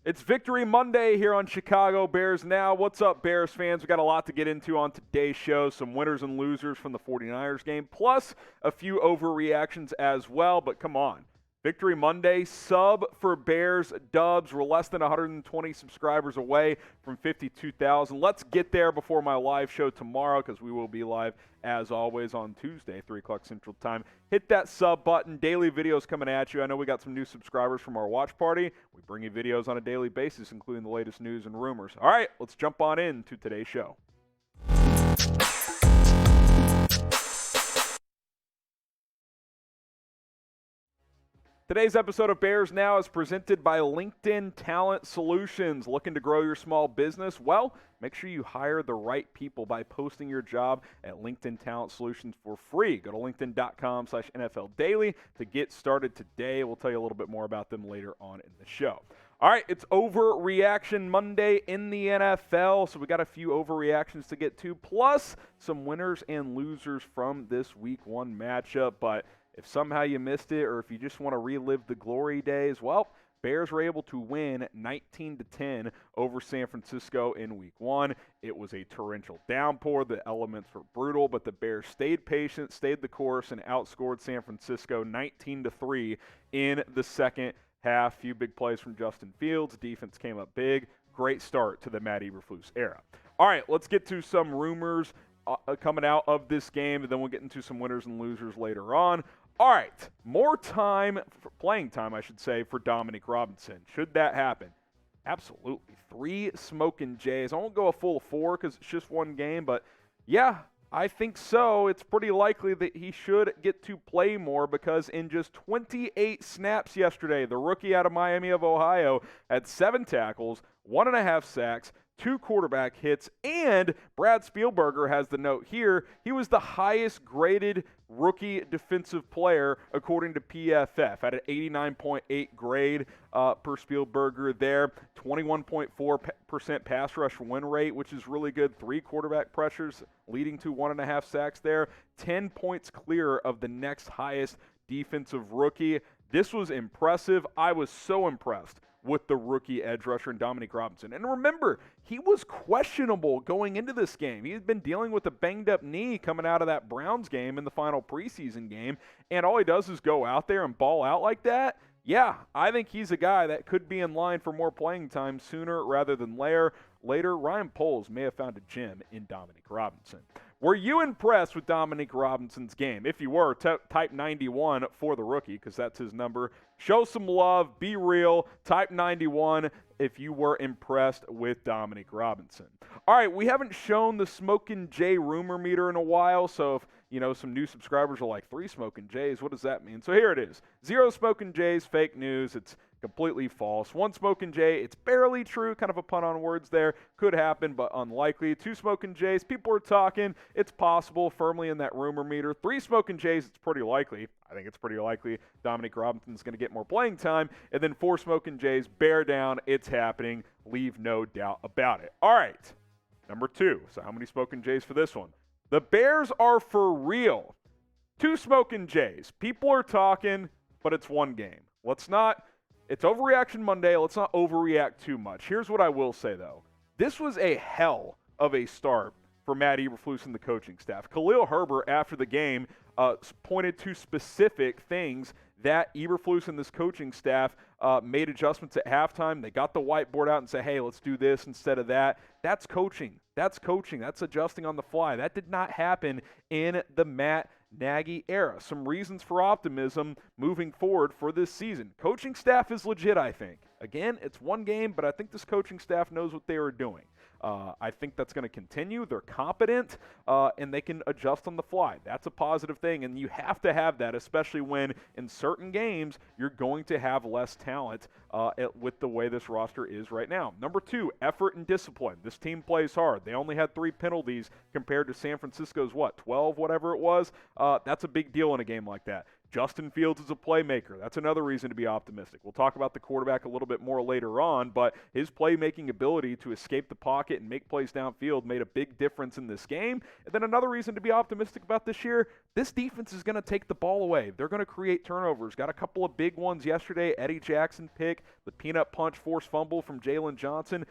It's Victory Monday here on Chicago Bears Now. What's up, Bears fans? We got a lot to get into on today's show. Some winners and losers from the 49ers game, plus a few overreactions as well. But come on. Victory Monday, sub for Bears dubs. We're less than 120 subscribers away from 52,000. Let's get there before my live show tomorrow, because we will be live, as always, on Tuesday, 3 o'clock Central Time. Hit that sub button. Daily videos coming at you. I know we got some new subscribers from our watch party. We bring you videos on a daily basis, including the latest news and rumors. All right, let's jump on into today's show. Today's episode of Bears Now is presented by LinkedIn Talent Solutions. Looking to grow your small business? Well, make sure you hire the right people by posting your job at LinkedIn Talent Solutions for free. Go to linkedin.com/NFL Daily to get started today. We'll tell you a little bit more about them later on in the show. All right, it's Overreaction Monday in the NFL, so we got a few overreactions to get to, plus some winners and losers from this Week 1 matchup. But if somehow you missed it, or if you just want to relive the glory days, well, Bears were able to win 19-10 over San Francisco in Week 1. It was a torrential downpour. The elements were brutal, but the Bears stayed patient, stayed the course, and outscored San Francisco 19-3 in the second half. Few big plays from Justin Fields. Defense came up big. Great start to the Matt Eberflus era. All right, let's get to some rumors coming out of this game, and then we'll get into some winners and losers later on. All right, more time, playing time, I should say, for Dominique Robinson. Should that happen? Absolutely. 3 smoking Jays. I won't go a full 4 because it's just one game, but yeah, I think so. It's pretty likely that he should get to play more, because in just 28 snaps yesterday, the rookie out of Miami of Ohio had 7 tackles, 1.5 sacks, 2 quarterback hits, and Brad Spielberger has the note here. He was the highest graded rookie defensive player according to PFF at an 89.8 grade per Spielberger there. 21.4% pass rush win rate, which is really good. 3 quarterback pressures leading to 1.5 sacks there. 10 points clear of the next highest defensive rookie. This was impressive. I was so impressed with the rookie edge rusher and Dominique Robinson. And remember, he was questionable going into this game. He had been dealing with a banged-up knee coming out of that Browns game in the final preseason game, and all he does is go out there and ball out like that. Yeah, I think he's a guy that could be in line for more playing time sooner rather than later. Ryan Poles may have found a gem in Dominique Robinson. Were you impressed with Dominique Robinson's game? If you were, type 91 for the rookie, because that's his number. Show some love. Be real. Type 91 if you were impressed with Dominique Robinson. All right, we haven't shown the Smokin' Jay rumor meter in a while, so if some new subscribers are like, 3 Smokin' Jays, what does that mean? So here it is. 0 Smokin' Jays, fake news. It's completely false. 1 Smokin' Jay, it's barely true, kind of a pun on words there. Could happen, but unlikely. 2 Smokin' Jays, people are talking. It's possible, firmly in that rumor meter. 3 Smokin' Jays, it's pretty likely. I think it's pretty likely Dominique Robinson's going to get more playing time. And then 4 Smokin' Jays, bear down. It's happening. Leave no doubt about it. All right, number 2. So how many Smokin' Jays for this one? The Bears are for real. 2 Smokin' Jays. People are talking, but it's one game. It's Overreaction Monday. Let's not overreact too much. Here's what I will say, though. This was a hell of a start for Matt Eberflus and the coaching staff. Khalil Herbert, after the game, pointed to specific things that Eberflus and this coaching staff made adjustments at halftime. They got the whiteboard out and said, hey, let's do this instead of that. That's coaching. That's adjusting on the fly. That did not happen in the Matt Nagy era. Some reasons for optimism moving forward for this season. Coaching staff is legit, I think. Again, it's one game, but I think this coaching staff knows what they are doing. I think that's going to continue. They're competent, and they can adjust on the fly. That's a positive thing, and you have to have that, especially when in certain games you're going to have less talent with the way this roster is right now. Number 2, effort and discipline. This team plays hard. They only had 3 penalties compared to San Francisco's, 12, whatever it was. That's a big deal in a game like that. Justin Fields is a playmaker. That's another reason to be optimistic. We'll talk about the quarterback a little bit more later on, but his playmaking ability to escape the pocket and make plays downfield made a big difference in this game. And then another reason to be optimistic about this year, this defense is going to take the ball away. They're going to create turnovers. Got a couple of big ones yesterday. Eddie Jackson pick, the peanut punch forced fumble from Jalen Johnson.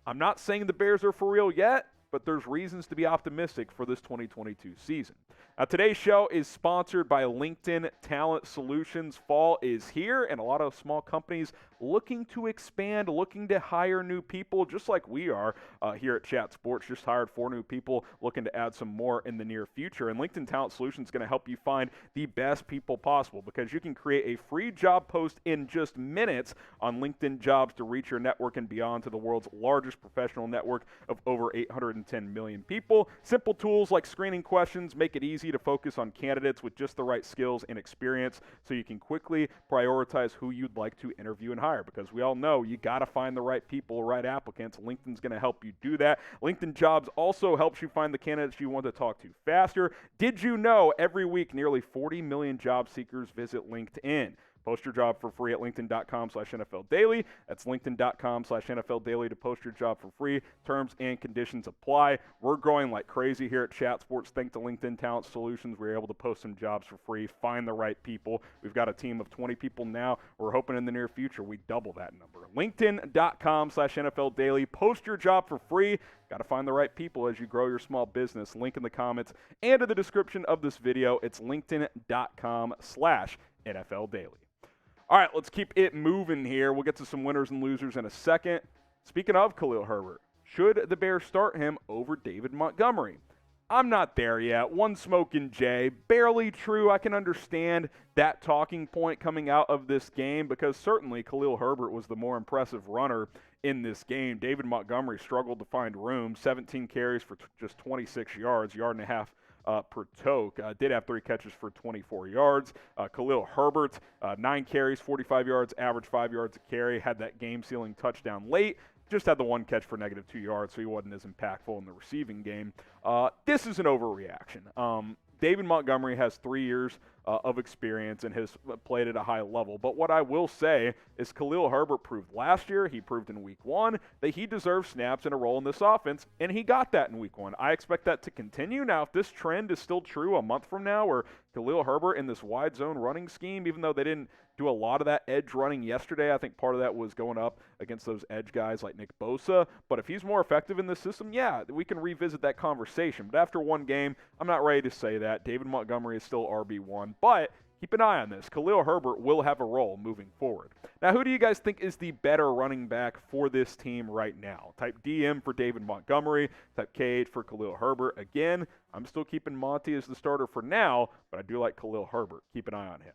I'm not saying the Bears are for real yet, but there's reasons to be optimistic for this 2022 season. Now, today's show is sponsored by LinkedIn Talent Solutions. Fall is here, and a lot of small companies looking to expand, looking to hire new people, just like we are here at Chat Sports. Just hired 4 new people, looking to add some more in the near future. And LinkedIn Talent Solutions is going to help you find the best people possible, because you can create a free job post in just minutes on LinkedIn Jobs to reach your network and beyond to the world's largest professional network of over 810 million people. Simple tools like screening questions make it easy to focus on candidates with just the right skills and experience, so you can quickly prioritize who you'd like to interview and hire, because we all know you got to find the right people, right applicants. LinkedIn's going to help you do that. LinkedIn Jobs also helps you find the candidates you want to talk to faster. Did you know every week nearly 40 million job seekers visit LinkedIn? Post your job for free at linkedin.com/NFL Daily. That's linkedin.com/NFL Daily to post your job for free. Terms and conditions apply. We're growing like crazy here at Chat Sports. Thanks to LinkedIn Talent Solutions, we're able to post some jobs for free, find the right people. We've got a team of 20 people now. We're hoping in the near future we double that number. LinkedIn.com/NFL Daily. Post your job for free. Got to find the right people as you grow your small business. Link in the comments and in the description of this video. It's linkedin.com/NFL Daily. All right, let's keep it moving here. We'll get to some winners and losers in a second. Speaking of Khalil Herbert, should the Bears start him over David Montgomery? I'm not there yet. One smoking J. Barely true. I can understand that talking point coming out of this game, because certainly Khalil Herbert was the more impressive runner in this game. David Montgomery struggled to find room. 17 carries for just 26 yards, yard and a half per toke. Did have 3 catches for 24 yards. Khalil Herbert, 9 carries, 45 yards, average 5 yards a carry. Had that game-sealing touchdown late. Just had the 1 catch for negative 2 yards, so he wasn't as impactful in the receiving game. This is an overreaction. David Montgomery has 3 years of experience and has played at a high level. But what I will say is Khalil Herbert proved last year, he proved in week 1, that he deserves snaps and a role in this offense, and he got that in week 1. I expect that to continue. Now, if this trend is still true a month from now, where Khalil Herbert in this wide zone running scheme, even though they didn't do a lot of that edge running yesterday, I think part of that was going up against those edge guys like Nick Bosa. But if he's more effective in this system, yeah, we can revisit that conversation. But after one game, I'm not ready to say that. David Montgomery is still RB1. But keep an eye on this. Khalil Herbert will have a role moving forward. Now, who do you guys think is the better running back for this team right now? Type DM for David Montgomery. Type KH for Khalil Herbert. Again, I'm still keeping Monty as the starter for now, but I do like Khalil Herbert. Keep an eye on him.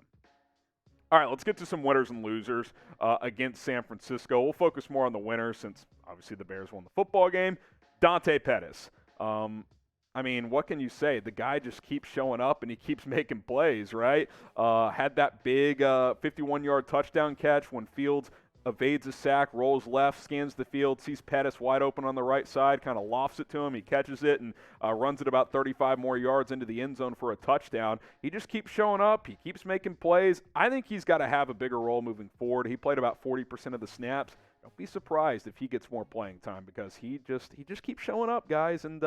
All right, let's get to some winners and losers against San Francisco. We'll focus more on the winners since, obviously, the Bears won the football game. Dante Pettis. I mean, what can you say? The guy just keeps showing up, and he keeps making plays, right? Had that big 51-yard touchdown catch when Fields evades a sack, rolls left, scans the field, sees Pettis wide open on the right side, kind of lofts it to him. He catches it and runs it about 35 more yards into the end zone for a touchdown. He just keeps showing up. He keeps making plays. I think he's got to have a bigger role moving forward. He played about 40% of the snaps. Don't be surprised if he gets more playing time, because he just keeps showing up, guys. And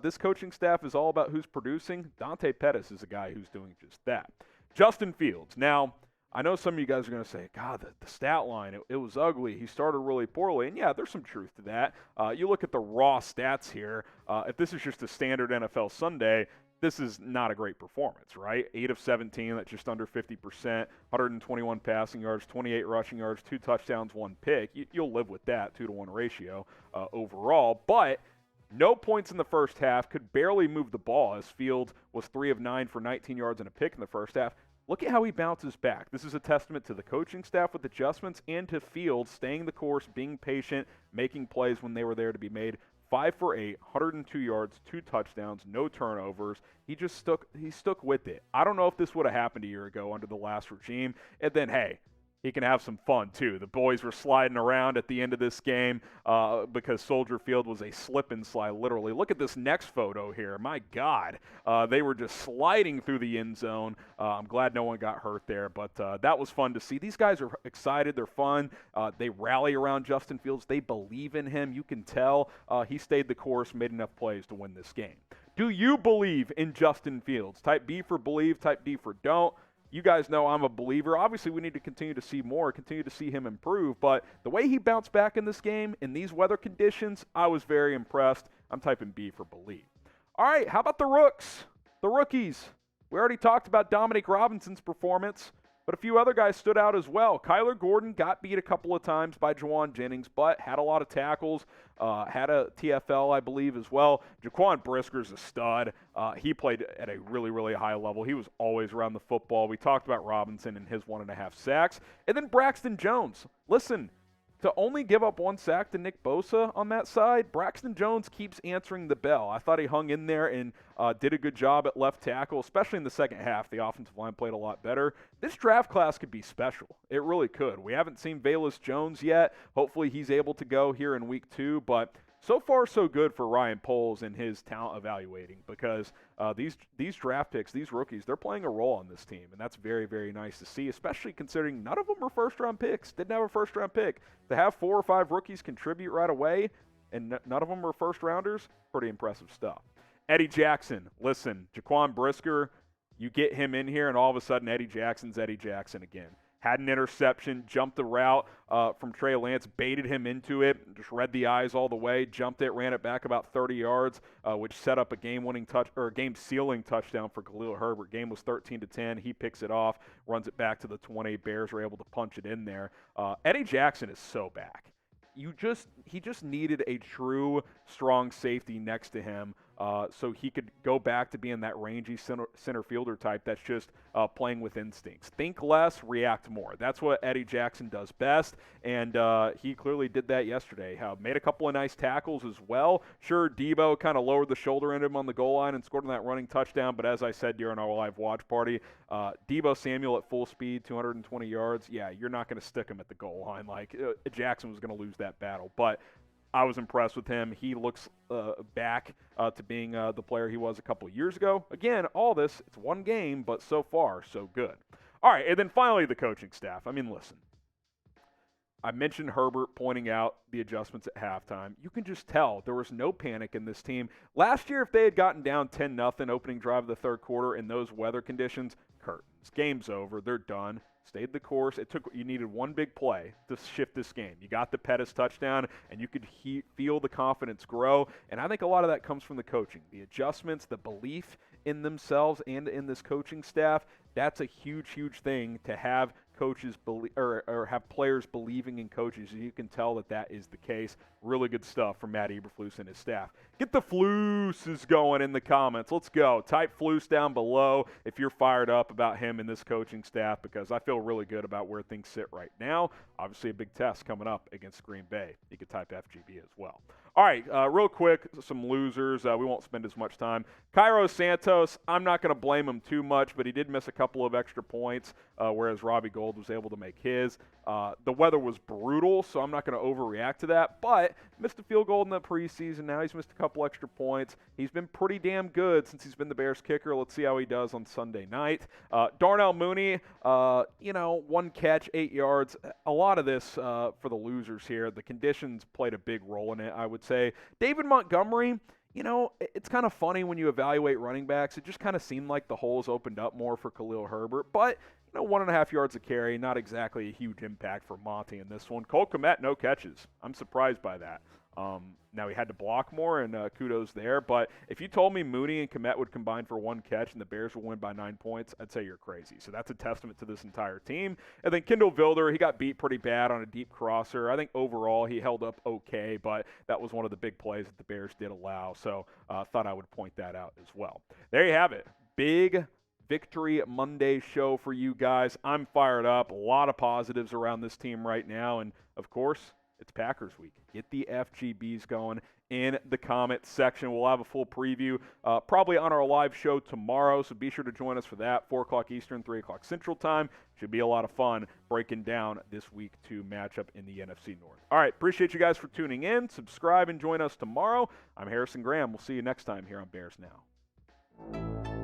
this coaching staff is all about who's producing. Dante Pettis is a guy who's doing just that. Justin Fields. Now, I know some of you guys are going to say, God, the stat line, it was ugly. He started really poorly. And, yeah, there's some truth to that. You look at the raw stats here. If this is just a standard NFL Sunday, this is not a great performance, right? 8 of 17, that's just under 50%, 121 passing yards, 28 rushing yards, 2 touchdowns, 1 pick. You'll live with that, 2-to-1 ratio overall. But no points in the first half, could barely move the ball, as Fields was 3 of 9 for 19 yards and a pick in the first half. Look at how he bounces back. This is a testament to the coaching staff with adjustments and to Fields staying the course, being patient, making plays when they were there to be made. 5 for 8, 102 yards, 2 touchdowns, no turnovers. He stuck with it. I don't know if this would have happened a year ago under the last regime. And then, hey, he can have some fun, too. The boys were sliding around at the end of this game because Soldier Field was a slip and slide, literally. Look at this next photo here. My God. They were just sliding through the end zone. I'm glad no one got hurt there, but that was fun to see. These guys are excited. They're fun. They rally around Justin Fields. They believe in him. You can tell he stayed the course, made enough plays to win this game. Do you believe in Justin Fields? Type B for believe, type D for don't. You guys know I'm a believer. Obviously, we need to continue to see more, continue to see him improve. But the way he bounced back in this game, in these weather conditions, I was very impressed. I'm typing B for believe. All right, how about the rooks? The rookies. We already talked about Dominique Robinson's performance, but a few other guys stood out as well. Kyler Gordon got beat a couple of times by Jaquan Jennings, but had a lot of tackles, had a TFL, I believe, as well. Jaquan Brisker's a stud. He played at a really, really high level. He was always around the football. We talked about Robinson and his 1.5 sacks. And then Braxton Jones. Listen, to only give up 1 sack to Nick Bosa on that side, Braxton Jones keeps answering the bell. I thought he hung in there and did a good job at left tackle, especially in the second half. The offensive line played a lot better. This draft class could be special. It really could. We haven't seen Velus Jones yet. Hopefully he's able to go here in week 2, but so far so good for Ryan Poles and his talent evaluating, because these draft picks, these rookies, they're playing a role on this team, and that's very, very nice to see, especially considering none of them were first-round picks. Didn't have a first-round pick. To have 4 or 5 rookies contribute right away, and none of them were first-rounders, pretty impressive stuff. Eddie Jackson, listen, Jaquan Brisker, you get him in here, and all of a sudden Eddie Jackson's Eddie Jackson again. Had an interception, jumped the route from Trey Lance, baited him into it, just read the eyes all the way, jumped it, ran it back about 30 yards, which set up a game-winning touch or a game-sealing touchdown for Khalil Herbert. Game was 13-10. He picks it off, runs it back to the 20. Bears were able to punch it in there. Eddie Jackson is so back. He just needed a true strong safety next to him so he could go back to being that rangy center fielder type that's just playing with instincts. Think less, react more. That's what Eddie Jackson does best, and he clearly did that yesterday. Made a couple of nice tackles as well. Sure, Debo kind of lowered the shoulder into him on the goal line and scored on that running touchdown, but as I said during our live watch party, Debo Samuel at full speed, 220 yards, yeah, you're not going to stick him at the goal line. Jackson was going to lose that battle, but I was impressed with him. He looks back to being the player he was a couple of years ago. Again, all this, it's one game, but so far, so good. All right, and then finally the coaching staff. I mean, listen. I mentioned Herbert pointing out the adjustments at halftime. You can just tell there was no panic in this team. Last year, if they had gotten down 10-0 opening drive of the third quarter in those weather conditions, curtains. Game's over. They're done. Stayed the course. You needed one big play to shift this game. You got the Pettis touchdown, and you could feel the confidence grow. And I think a lot of that comes from the coaching, the adjustments, the belief in themselves and in this coaching staff. That's a huge, huge thing to have coaches or have players believing in coaches. You can tell that is the case. Really good stuff from Matt Eberflus and his staff. Get the Fluses going in the comments. Let's go. Type Flus down below if you're fired up about him and this coaching staff, because I feel really good about where things sit right now. Obviously a big test coming up against Green Bay. You can type FGB as well. All right, real quick, some losers. We won't spend as much time. Cairo Santos, I'm not going to blame him too much, but he did miss a couple of extra points, whereas Robbie Gould was able to make his. The weather was brutal, so I'm not going to overreact to that, but missed a field goal in the preseason. Now he's missed a couple extra points. He's been pretty damn good since he's been the Bears kicker. Let's see how he does on Sunday night. Darnell Mooney, 1 catch, 8 yards. A lot of this for the losers here. The conditions played a big role in it, I would say. David Montgomery, it's kind of funny when you evaluate running backs. It just kind of seemed like the holes opened up more for Khalil Herbert, but 1.5 yards a carry, not exactly a huge impact for Monty in this one. Cole Kmet, no catches. I'm surprised by that. Now he had to block more, and kudos there. But if you told me Mooney and Kmet would combine for 1 catch and the Bears would win by 9 points, I'd say you're crazy. So that's a testament to this entire team. And then Kendall Vilder, he got beat pretty bad on a deep crosser. I think overall he held up okay, but that was one of the big plays that the Bears did allow. So thought I would point that out as well. There you have it. Big Victory Monday show for you guys. I'm fired up. A lot of positives around this team right now. And, of course, It's Packers week. Get the FGBs going in the comment section. We'll have a full preview probably on our live show tomorrow, so be sure to join us for that, 4 o'clock Eastern, 3 o'clock Central Time. Should be a lot of fun breaking down this Week 2 matchup in the NFC North. All right, appreciate you guys for tuning in. Subscribe and join us tomorrow. I'm Harrison Graham. We'll see you next time here on Bears Now.